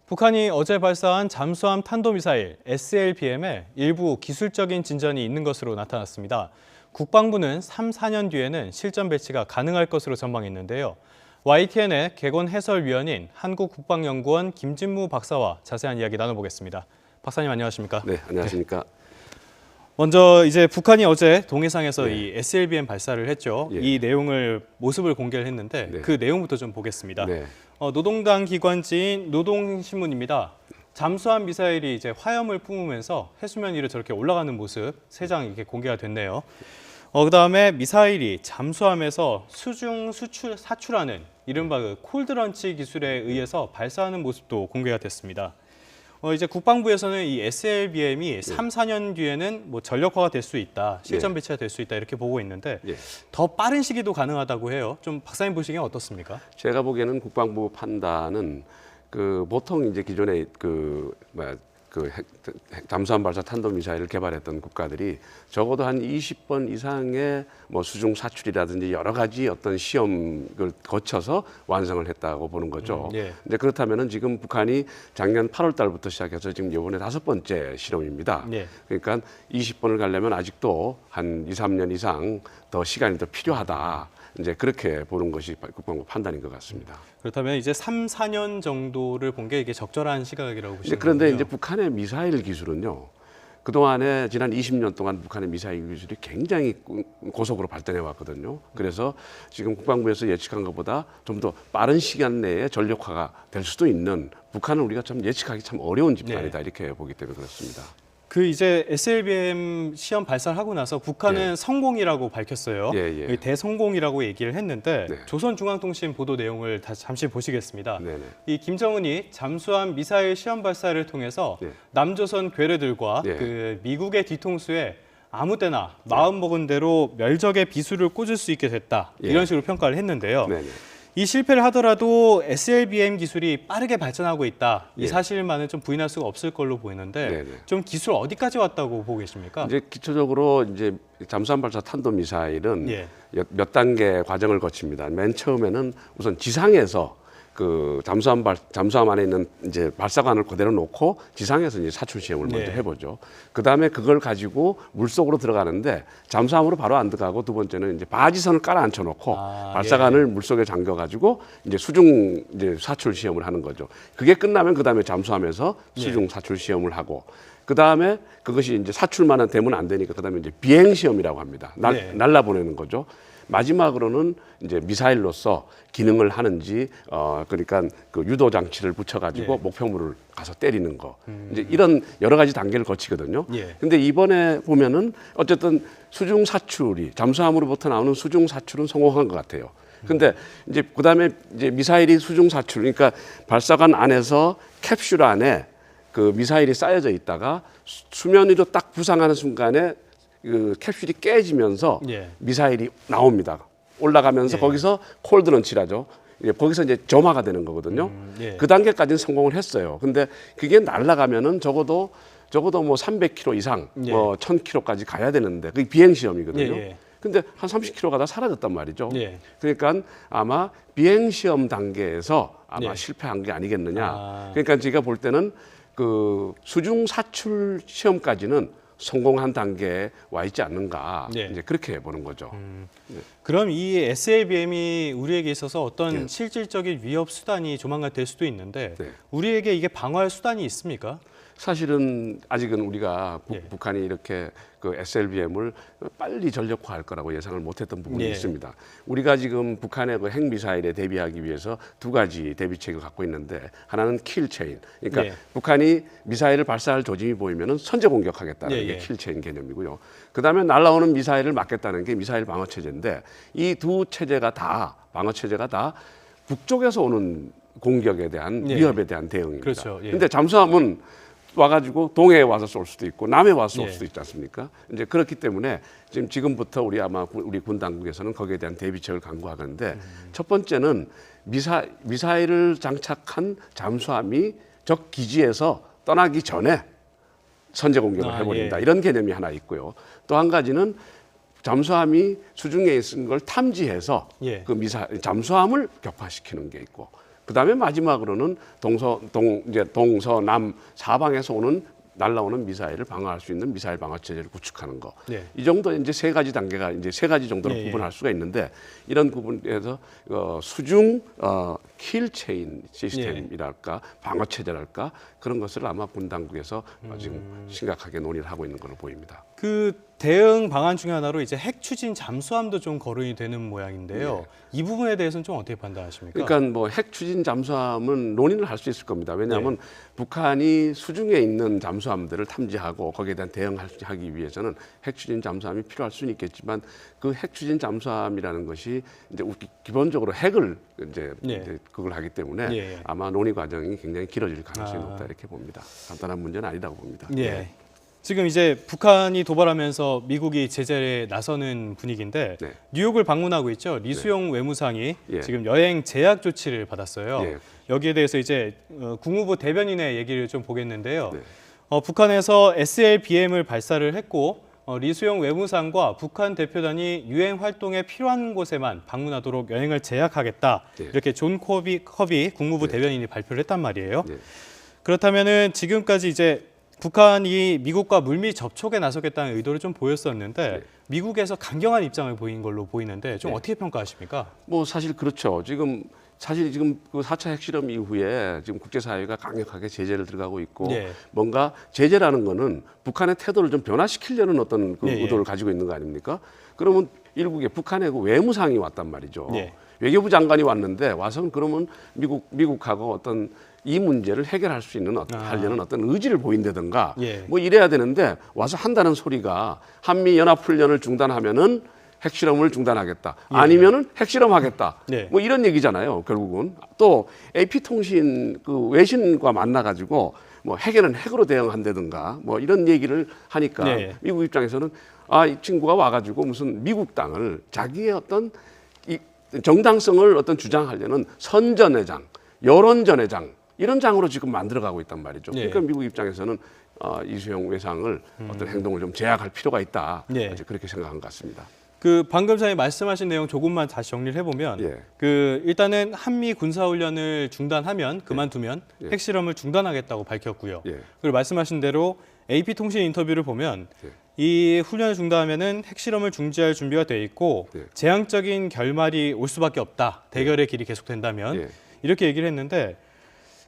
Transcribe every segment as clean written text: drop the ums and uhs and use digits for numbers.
북한이 어제 발사한 잠수함 탄도미사일 SLBM에 일부 기술적인 진전이 있는 것으로 나타났습니다. 국방부는 3, 4년 뒤에는 실전 배치가 가능할 것으로 전망했는데요. YTN의 개건 해설위원인 한국국방연구원 김진무 박사와 자세한 이야기 나눠보겠습니다. 박사님 안녕하십니까? 네, 안녕하십니까? 먼저 이제 북한이 어제 동해상에서 이 SLBM 발사를 했죠. 예. 이 내용을 모습을 공개를 했는데 네. 그 내용부터 좀 보겠습니다. 네. 노동당 기관지인 노동신문입니다. 잠수함 미사일이 이제 화염을 뿜으면서 해수면 위로 저렇게 올라가는 모습 3장 이렇게 공개가 됐네요. 그다음에 미사일이 잠수함에서 수중 사출하는 이른바 그 콜드런치 기술에 의해서 발사하는 모습도 공개가 됐습니다. 이제 국방부에서는 이 SLBM이 3, 4년 뒤에는 뭐 전력화가 될 수 있다, 실전 배치가 될 수 있다 이렇게 보고 있는데 더 빠른 시기도 가능하다고 해요. 좀 박사님 보시기엔 어떻습니까? 제가 보기에는 국방부 판단은 보통 이제 기존에 잠수함 발사 탄도미사일을 개발했던 국가들이 적어도 한 20번 이상의 뭐 수중 사출이라든지 여러 가지 어떤 시험을 거쳐서 완성을 했다고 보는 거죠. 이제 그렇다면은 지금 북한이 작년 8월 달부터 시작해서 지금 이번에 5번째 실험입니다. 그러니까 20번을 가려면 아직도 한 2, 3년 이상 더 시간이 더 필요하다. 이제 그렇게 보는 것이 국방부 판단인 것 같습니다. 그렇다면 이제 3, 4년 정도를 본 게 이게 적절한 시각이라고 보시는 그런데 거군요. 이제 북한의 미사일 기술은요. 그동안에 지난 20년 동안 북한의 미사일 기술이 굉장히 고속으로 발전해 왔거든요. 그래서 지금 국방부에서 예측한 것보다 좀 더 빠른 시간 내에 전력화가 될 수도 있는 북한은 우리가 참 예측하기 참 어려운 집단이다 이렇게 보기 때문에 그렇습니다. 그 이제 SLBM 시험 발사를 하고 나서 북한은 성공이라고 밝혔어요. 대성공이라고 얘기를 했는데 조선중앙통신 보도 내용을 다시 잠시 보시겠습니다. 이 김정은이 잠수함 미사일 시험 발사를 통해서 남조선 괴뢰들과 그 미국의 뒤통수에 아무 때나 마음 먹은 대로 멸적의 비수를 꽂을 수 있게 됐다. 이런 식으로 평가를 했는데요. 이 실패를 하더라도 SLBM 기술이 빠르게 발전하고 있다. 이 사실만은 좀 부인할 수가 없을 걸로 보이는데 좀 기술 어디까지 왔다고 보고 계십니까? 이제 기초적으로 이제 잠수함 발사 탄도미사일은 몇 단계 과정을 거칩니다. 맨 처음에는 우선 지상에서 그 잠수함 안에 있는 이제 발사관을 그대로 놓고 지상에서 이제 사출 시험을 먼저 해보죠. 그 다음에 그걸 가지고 물 속으로 들어가는데 잠수함으로 바로 안 들어가고 두 번째는 이제 바지선을 깔아 앉혀놓고 발사관을 물 속에 잠겨가지고 이제 수중 이제 사출 시험을 하는 거죠. 그게 끝나면 그 다음에 잠수함에서 수중 사출 시험을 하고. 그 다음에 그것이 이제 사출만 되면 안 되니까 그 다음에 이제 비행 시험이라고 합니다. 날라보내는 거죠. 마지막으로는 이제 미사일로서 기능을 하는지 그러니까 그 유도 장치를 붙여가지고 목표물을 가서 때리는 거 이제 이런 여러 가지 단계를 거치거든요. 근데 이번에 보면은 어쨌든 수중 사출이 잠수함으로부터 나오는 수중 사출은 성공한 것 같아요. 근데 이제 그다음에 이제 미사일이 수중 사출 그러니까 발사관 안에서 캡슐 안에 그 미사일이 쌓여져 있다가 수면 위로 딱 부상하는 순간에 그 캡슐이 깨지면서 미사일이 나옵니다. 올라가면서 거기서 콜드런치라죠. 거기서 이제 점화가 되는 거거든요. 그 단계까지는 성공을 했어요. 근데 그게 날아가면은 적어도 뭐 300km 이상, 뭐 1000km까지 가야 되는데 그게 비행 시험이거든요. 근데 한 30km 가다 사라졌단 말이죠. 그러니까 아마 비행 시험 단계에서 아마 실패한 게 아니겠느냐. 그러니까 제가 볼 때는 그 수중 사출 시험까지는 성공한 단계에 와 있지 않는가 이제 그렇게 보는 거죠. 그럼 이 SLBM이 우리에게 있어서 어떤 실질적인 위협 수단이 조만간 될 수도 있는데 우리에게 이게 방어할 수단이 있습니까? 사실은 아직은 우리가 북한이 이렇게 그 SLBM을 빨리 전력화할 거라고 예상을 못했던 부분이 있습니다. 우리가 지금 북한의 그 핵미사일에 대비하기 위해서 두 가지 대비책을 갖고 있는데 하나는 킬체인, 그러니까 북한이 미사일을 발사할 조짐이 보이면은 선제 공격하겠다는 게 킬체인 개념이고요. 그 다음에 날아오는 미사일을 막겠다는 게 미사일 방어 체제인데 이 두 체제가 다 방어 체제가 다 북쪽에서 오는 공격에 대한 위협에 대한 대응입니다. 그런데 잠수함은 와가지고 동해에 와서 쏠 수도 있고 남해 와서 쏠 수도 있지 않습니까? 이제 그렇기 때문에 지금부터 우리 군 당국에서는 거기에 대한 대비책을 강구하는데 첫 번째는 미사일을 장착한 잠수함이 적 기지에서 떠나기 전에 선제 공격을 해버린다 이런 개념이 하나 있고요. 또 한 가지는 잠수함이 수중에 있는 걸 탐지해서 그 잠수함을 격파시키는 게 있고. 그다음에 마지막으로는 이제 동서남 사방에서 날라오는 미사일을 방어할 수 있는 미사일 방어 체제를 구축하는 거. 네. 이 정도 이제 세 가지 단계가 이제 세 가지 정도로 예, 구분할 수가 있는데 이런 부분에서 수중 킬체인 시스템이랄까 방어 체제랄까 그런 것을 아마 군 당국에서 지금 심각하게 논의를 하고 있는 걸로 보입니다. 그 대응 방안 중에 하나로 이제 핵 추진 잠수함도 좀 거론이 되는 모양인데요. 네. 이 부분에 대해서는 좀 어떻게 판단하십니까? 그러니까 뭐 핵 추진 잠수함은 논의를 할 수 있을 겁니다. 왜냐하면 북한이 수중에 있는 잠수함들을 탐지하고 거기에 대한 대응하기 위해서는 핵 추진 잠수함이 필요할 수는 있겠지만 그 핵 추진 잠수함이라는 것이 이제 기본적으로 핵을 이제 그걸 하기 때문에 아마 논의 과정이 굉장히 길어질 가능성이 높다 이렇게 봅니다. 간단한 문제는 아니라고 봅니다. 네. 지금 이제 북한이 도발하면서 미국이 제재에 나서는 분위기인데 뉴욕을 방문하고 있죠. 리수용 외무상이 지금 여행 제약 조치를 받았어요. 여기에 대해서 이제 국무부 대변인의 얘기를 좀 보겠는데요. 북한에서 SLBM을 발사를 했고 리수용 외무상과 북한 대표단이 유엔 활동에 필요한 곳에만 방문하도록 여행을 제약하겠다. 이렇게 존 커비 국무부 대변인이 발표를 했단 말이에요. 그렇다면은 지금까지 이제 북한이 미국과 물밑 접촉에 나서겠다는 의도를 좀 보였었는데 미국에서 강경한 입장을 보인 걸로 보이는데 좀 어떻게 평가하십니까? 뭐 사실 그렇죠. 사실 지금 그 4차 핵실험 이후에 지금 국제사회가 강력하게 제재를 들어가고 있고 뭔가 제재라는 거는 북한의 태도를 좀 변화시키려는 어떤 그 의도를 가지고 있는 거 아닙니까? 그러면 일국에 북한의 그 외무상이 왔단 말이죠. 외교부 장관이 왔는데 와서는 그러면 미국하고 어떤 이 문제를 해결할 수 있는 하려는 어떤 의지를 보인다든가 뭐 이래야 되는데 와서 한다는 소리가 한미 연합 훈련을 중단하면은 핵실험을 중단하겠다. 아니면은 핵실험하겠다. 뭐 이런 얘기잖아요. 결국은 또 AP통신 그 외신과 만나가지고 뭐 핵에는 핵으로 대응한다든가 뭐 이런 얘기를 하니까 미국 입장에서는 이 친구가 와가지고 무슨 미국 땅을 자기의 어떤 이 정당성을 어떤 주장하려는 선전회장, 여론전회장 이런 장으로 지금 만들어가고 있단 말이죠. 그러니까 미국 입장에서는 이수용 외상을 어떤 행동을 좀 제약할 필요가 있다. 그렇게 생각한 것 같습니다. 그 방금 전에 말씀하신 내용 조금만 다시 정리를 해보면 그 일단은 한미 군사훈련을 중단하면 그만두면 핵실험을 중단하겠다고 밝혔고요. 그리고 말씀하신 대로 AP통신 인터뷰를 보면 이 훈련을 중단하면은 핵실험을 중지할 준비가 돼 있고 재앙적인 결말이 올 수밖에 없다. 대결의 길이 계속된다면 이렇게 얘기를 했는데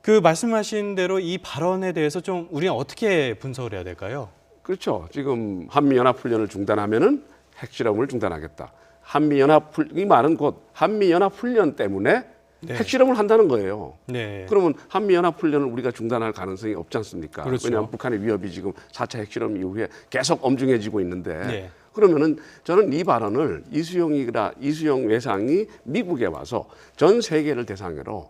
그 말씀하신 대로 이 발언에 대해서 좀 우리가 어떻게 분석을 해야 될까요? 그렇죠. 지금 한미연합훈련을 중단하면은 핵실험을 중단하겠다. 이 말은 곧 한미연합훈련 때문에 핵실험을 한다는 거예요. 그러면 한미연합훈련을 우리가 중단할 가능성이 없지 않습니까? 왜냐하면 북한의 위협이 지금 4차 핵실험 이후에 계속 엄중해지고 있는데 그러면은 저는 이 발언을 이수용 외상이 미국에 와서 전 세계를 대상으로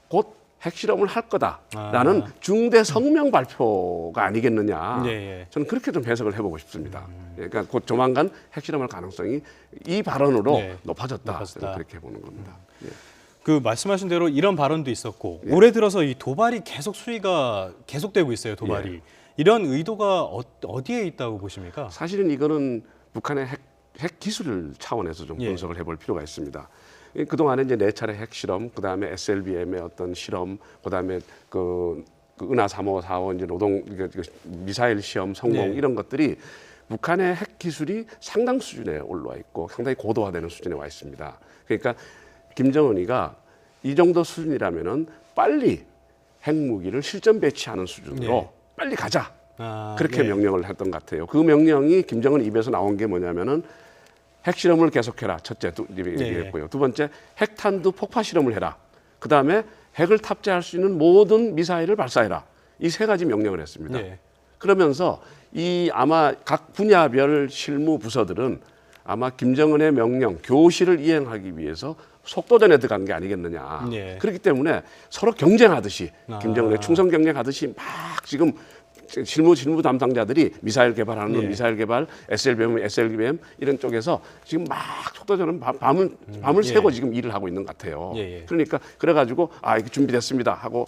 곧 핵실험을 할 거다라는 중대 성명 발표가 아니겠느냐. 저는 그렇게 좀 해석을 해보고 싶습니다. 그러니까 곧 조만간 핵실험할 가능성이 이 발언으로 높아졌다. 그렇게 보는 겁니다. 그 말씀하신 대로 이런 발언도 있었고 올해 들어서 이 도발이 계속 수위가 계속되고 있어요. 도발이. 이런 의도가 어디에 있다고 보십니까? 사실은 이거는 북한의 핵 기술 차원에서 좀 분석을 해볼 필요가 있습니다. 그동안에 이제 4차례 핵실험, 그다음에 SLBM의 어떤 실험, 그다음에 그 은하 3호, 4호 이제 미사일 시험 성공 이런 것들이 북한의 핵 기술이 상당 수준에 올라와 있고 상당히 고도화되는 수준에 와 있습니다. 그러니까 김정은이가 이 정도 수준이라면은 빨리 핵무기를 실전 배치하는 수준으로 빨리 가자. 그렇게 명령을 했던 것 같아요. 그 명령이 김정은 입에서 나온 게 뭐냐면은 핵실험을 계속해라. 첫째 얘기했고요. 두 번째 핵탄두 폭파 실험을 해라. 그다음에 핵을 탑재할 수 있는 모든 미사일을 발사해라. 이 세 가지 명령을 했습니다. 그러면서 이 아마 각 분야별 실무 부서들은 아마 김정은의 명령 교실을 이행하기 위해서 속도전에 들어간 게 아니겠느냐. 그렇기 때문에 서로 경쟁하듯이 김정은의 충성 경쟁하듯이 막 지금 실무 담당자들이 미사일 개발하는 미사일 개발, SLBM 이런 쪽에서 지금 막 속도전은 밤을 새고 지금 일을 하고 있는 것 같아요. 그러니까 그래가지고 이게 준비됐습니다 하고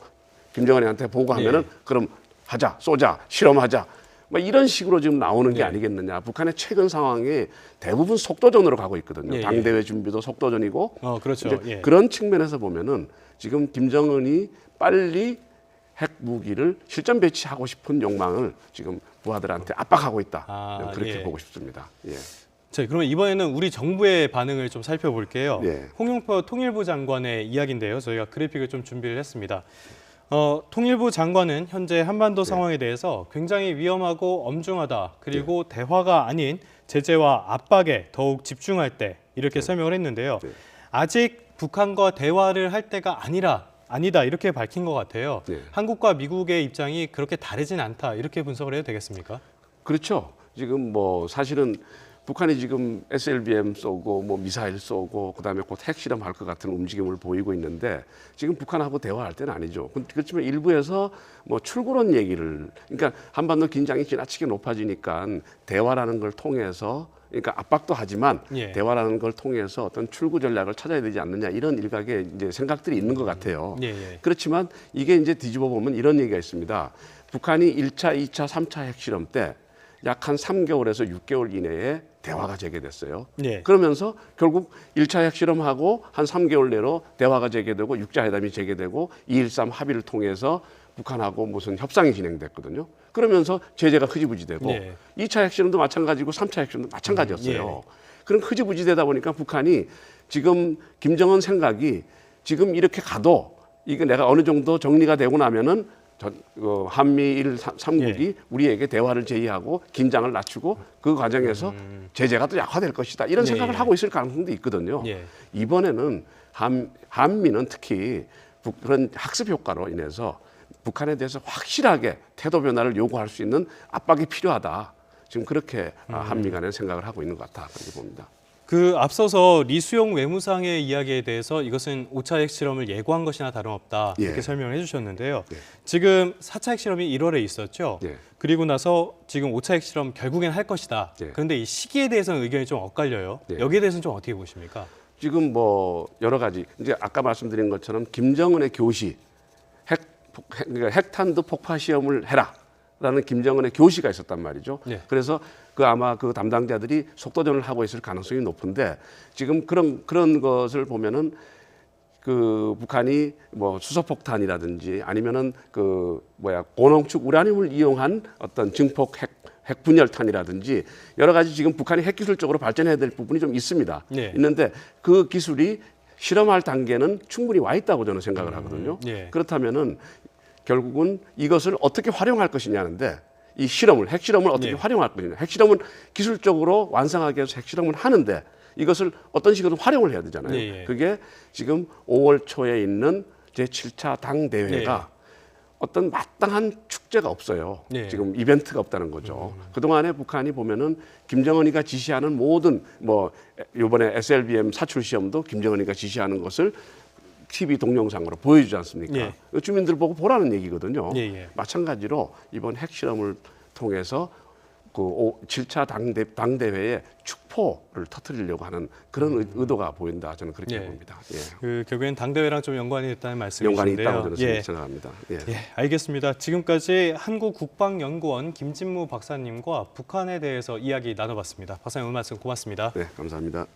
김정은한테 보고하면은 그럼 하자, 쏘자, 실험하자. 뭐 이런 식으로 지금 나오는 게 예. 아니겠느냐. 북한의 최근 상황이 대부분 속도전으로 가고 있거든요. 예, 예. 당대회 준비도 속도전이고 그렇죠. 예. 그런 측면에서 보면은 지금 김정은이 빨리 핵 무기를 실전 배치하고 싶은 욕망을 지금 부하들한테 압박하고 있다. 그렇게 예. 보고 싶습니다. 예. 자, 그러면 이번에는 우리 정부의 반응을 좀 살펴볼게요. 예. 홍영표 통일부 장관의 이야기인데요. 저희가 그래픽을 좀 준비를 했습니다. 통일부 장관은 현재 한반도 상황에 대해서 굉장히 위험하고 엄중하다. 그리고 대화가 아닌 제재와 압박에 더욱 집중할 때 이렇게 설명을 했는데요. 아직 북한과 대화를 할 때가 아니다 이렇게 밝힌 것 같아요. 한국과 미국의 입장이 그렇게 다르진 않다 이렇게 분석을 해도 되겠습니까? 그렇죠. 지금 뭐 사실은 북한이 지금 SLBM 쏘고 뭐 미사일 쏘고 그다음에 곧 핵실험할 것 같은 움직임을 보이고 있는데 지금 북한하고 대화할 때는 아니죠. 그렇지만 일부에서 뭐 출구론 얘기를 그러니까 한반도 긴장이 지나치게 높아지니까 대화라는 걸 통해서 그러니까 압박도 하지만 대화라는 걸 통해서 어떤 출구 전략을 찾아야 되지 않느냐 이런 일각의 이제 생각들이 있는 것 같아요. 그렇지만 이게 이제 뒤집어 보면 이런 얘기가 있습니다. 북한이 1차, 2차, 3차 핵실험 때 약 한 3개월에서 6개월 이내에 대화가 재개됐어요. 그러면서 결국 1차 핵실험하고 한 3개월 내로 대화가 재개되고 6자 회담이 재개되고 2.13 합의를 통해서 북한하고 무슨 협상이 진행됐거든요. 그러면서 제재가 흐지부지되고 2차 핵실험도 마찬가지고 3차 핵실험도 마찬가지였어요. 그럼 흐지부지되다 보니까 북한이 지금 김정은 생각이 지금 이렇게 가도 이게 내가 어느 정도 정리가 되고 나면은 한미일 3국이 우리에게 대화를 제의하고 긴장을 낮추고 그 과정에서 제재가 또 약화될 것이다. 이런 생각을 하고 있을 가능성도 있거든요. 이번에는 한미는 특히 그런 학습 효과로 인해서 북한에 대해서 확실하게 태도 변화를 요구할 수 있는 압박이 필요하다. 지금 그렇게 한미 간에 생각을 하고 있는 것 같다. 그렇게 봅니다. 앞서서 리수용 외무상의 이야기에 대해서 이것은 5차 핵실험을 예고한 것이나 다름없다 이렇게 설명을 해주셨는데요. 지금 4차 핵실험이 1월에 있었죠. 그리고 나서 지금 5차 핵실험 결국엔 할 것이다. 그런데 이 시기에 대해서는 의견이 좀 엇갈려요. 여기에 대해서는 좀 어떻게 보십니까? 지금 뭐 여러 가지 이제 아까 말씀드린 것처럼 김정은의 교시 그러니까 핵탄두 폭파 시험을 해라라는 김정은의 교시가 있었단 말이죠. 그래서 아마 그 담당자들이 속도전을 하고 있을 가능성이 높은데 지금 그런 것을 보면은 그 북한이 뭐 수소폭탄이라든지 아니면은 고농축 우라늄을 이용한 어떤 증폭 핵 분열탄이라든지 여러 가지 지금 북한이 핵 기술적으로 발전해야 될 부분이 좀 있습니다. 있는데 그 기술이 실험할 단계는 충분히 와 있다고 저는 생각을 하거든요. 그렇다면은 결국은 이것을 어떻게 활용할 것이냐는데 이 핵실험을 어떻게 활용할 것이냐. 핵실험은 기술적으로 완성하기 위해서 핵실험을 하는데 이것을 어떤 식으로 활용을 해야 되잖아요. 그게 지금 5월 초에 있는 제7차 당대회가 어떤 마땅한 축제가 없어요. 지금 이벤트가 없다는 거죠. 그동안에 북한이 보면은 김정은이가 지시하는 모든 이번에 SLBM 사출 시험도 김정은이가 지시하는 것을 TV 동영상으로 보여주지 않습니까? 주민들 보고 보라는 얘기거든요. 마찬가지로 이번 핵실험을 통해서 그 7차 당대회에 축포를 터뜨리려고 하는 그런 의도가 보인다. 저는 그렇게 봅니다. 결국엔 당대회랑 좀 연관이 있다는 말씀이신데요. 연관이 있다고 저는 생각합니다. 알겠습니다. 지금까지 한국국방연구원 김진무 박사님과 북한에 대해서 이야기 나눠봤습니다. 박사님 오늘 말씀 고맙습니다. 네, 감사합니다.